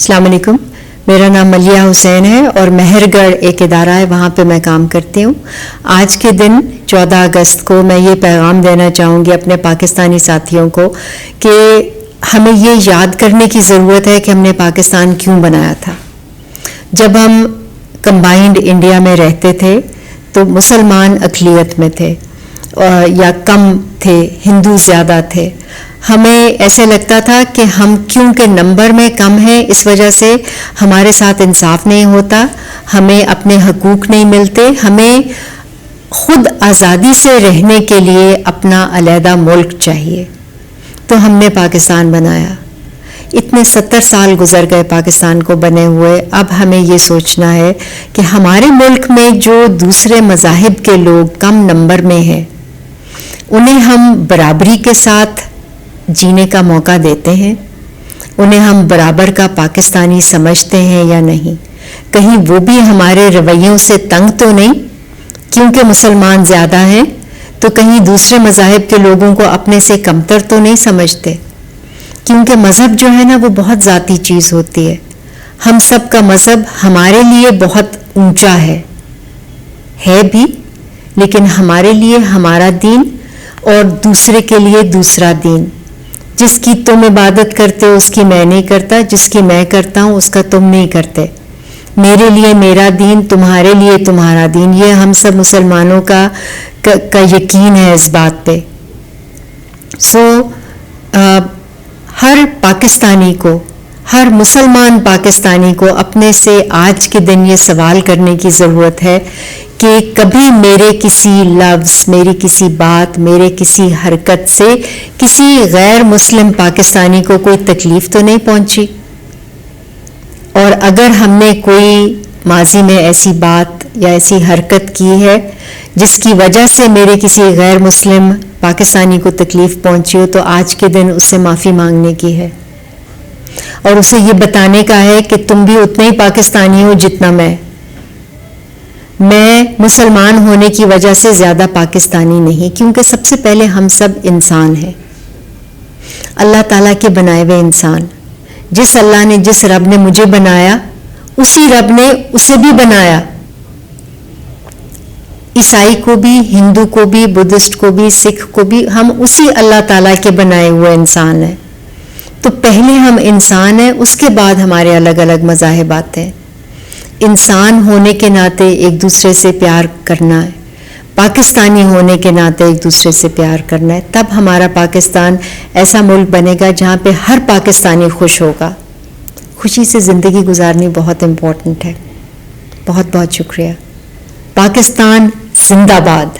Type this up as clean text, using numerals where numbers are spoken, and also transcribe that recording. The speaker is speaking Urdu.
السلام علیکم. میرا نام ملیہ حسین ہے اور مہر گڑھ ایک ادارہ ہے، وہاں پہ میں کام کرتی ہوں. آج کے دن 14 اگست کو میں یہ پیغام دینا چاہوں گی اپنے پاکستانی ساتھیوں کو کہ ہمیں یہ یاد کرنے کی ضرورت ہے کہ ہم نے پاکستان کیوں بنایا تھا. جب ہم کمبائنڈ انڈیا میں رہتے تھے تو مسلمان اقلیت میں تھے یا کم تھے، ہندو زیادہ تھے. ہمیں ایسے لگتا تھا کہ ہم کیونکہ نمبر میں کم ہیں اس وجہ سے ہمارے ساتھ انصاف نہیں ہوتا، ہمیں اپنے حقوق نہیں ملتے، ہمیں خود آزادی سے رہنے کے لیے اپنا علیحدہ ملک چاہیے. تو ہم نے پاکستان بنایا. اتنے 70 سال گزر گئے پاکستان کو بنے ہوئے. اب ہمیں یہ سوچنا ہے کہ ہمارے ملک میں جو دوسرے مذاہب کے لوگ کم نمبر میں ہیں انہیں ہم برابری کے ساتھ جینے کا موقع دیتے ہیں، انہیں ہم برابر کا پاکستانی سمجھتے ہیں یا نہیں. کہیں وہ بھی ہمارے رویوں سے تنگ تو نہیں کیونکہ مسلمان زیادہ ہیں، تو کہیں دوسرے مذاہب کے لوگوں کو اپنے سے کمتر تو نہیں سمجھتے. کیونکہ مذہب جو ہے نا وہ بہت ذاتی چیز ہوتی ہے. ہم سب کا مذہب ہمارے لیے بہت اونچا ہے بھی، لیکن ہمارے لیے ہمارا دین اور دوسرے کے لیے دوسرا دین. جس کی تم عبادت کرتے ہو اس کی میں نہیں کرتا، جس کی میں کرتا ہوں اس کا تم نہیں کرتے. میرے لیے میرا دین، تمہارے لیے تمہارا دین. یہ ہم سب مسلمانوں کا یقین ہے اس بات پہ. ہر پاکستانی کو، ہر مسلمان پاکستانی کو اپنے سے آج کے دن یہ سوال کرنے کی ضرورت ہے کہ کبھی میرے کسی لفظ، میری کسی بات، میرے کسی حرکت سے کسی غیر مسلم پاکستانی کو کوئی تکلیف تو نہیں پہنچی. اور اگر ہم نے کوئی ماضی میں ایسی بات یا ایسی حرکت کی ہے جس کی وجہ سے میرے کسی غیر مسلم پاکستانی کو تکلیف پہنچی ہو تو آج کے دن اس سے معافی مانگنے کی ہے اور اسے یہ بتانے کا ہے کہ تم بھی اتنے ہی پاکستانی ہو جتنا میں مسلمان ہونے کی وجہ سے زیادہ پاکستانی نہیں. کیونکہ سب سے پہلے ہم سب انسان ہیں، اللہ تعالیٰ کے بنائے ہوئے انسان. جس اللہ نے، جس رب نے مجھے بنایا اسی رب نے اسے بھی بنایا. عیسائی کو بھی، ہندو کو بھی، بدھسٹ کو بھی، سکھ کو بھی، ہم اسی اللہ تعالیٰ کے بنائے ہوئے انسان ہیں. تو پہلے ہم انسان ہیں، اس کے بعد ہمارے الگ الگ مذاہب آتے ہیں. انسان ہونے کے ناطے ایک دوسرے سے پیار کرنا ہے، پاکستانی ہونے کے ناطے ایک دوسرے سے پیار کرنا ہے. تب ہمارا پاکستان ایسا ملک بنے گا جہاں پہ ہر پاکستانی خوش ہوگا. خوشی سے زندگی گزارنی بہت امپورٹنٹ ہے. بہت بہت شکریہ. پاکستان زندہ باد.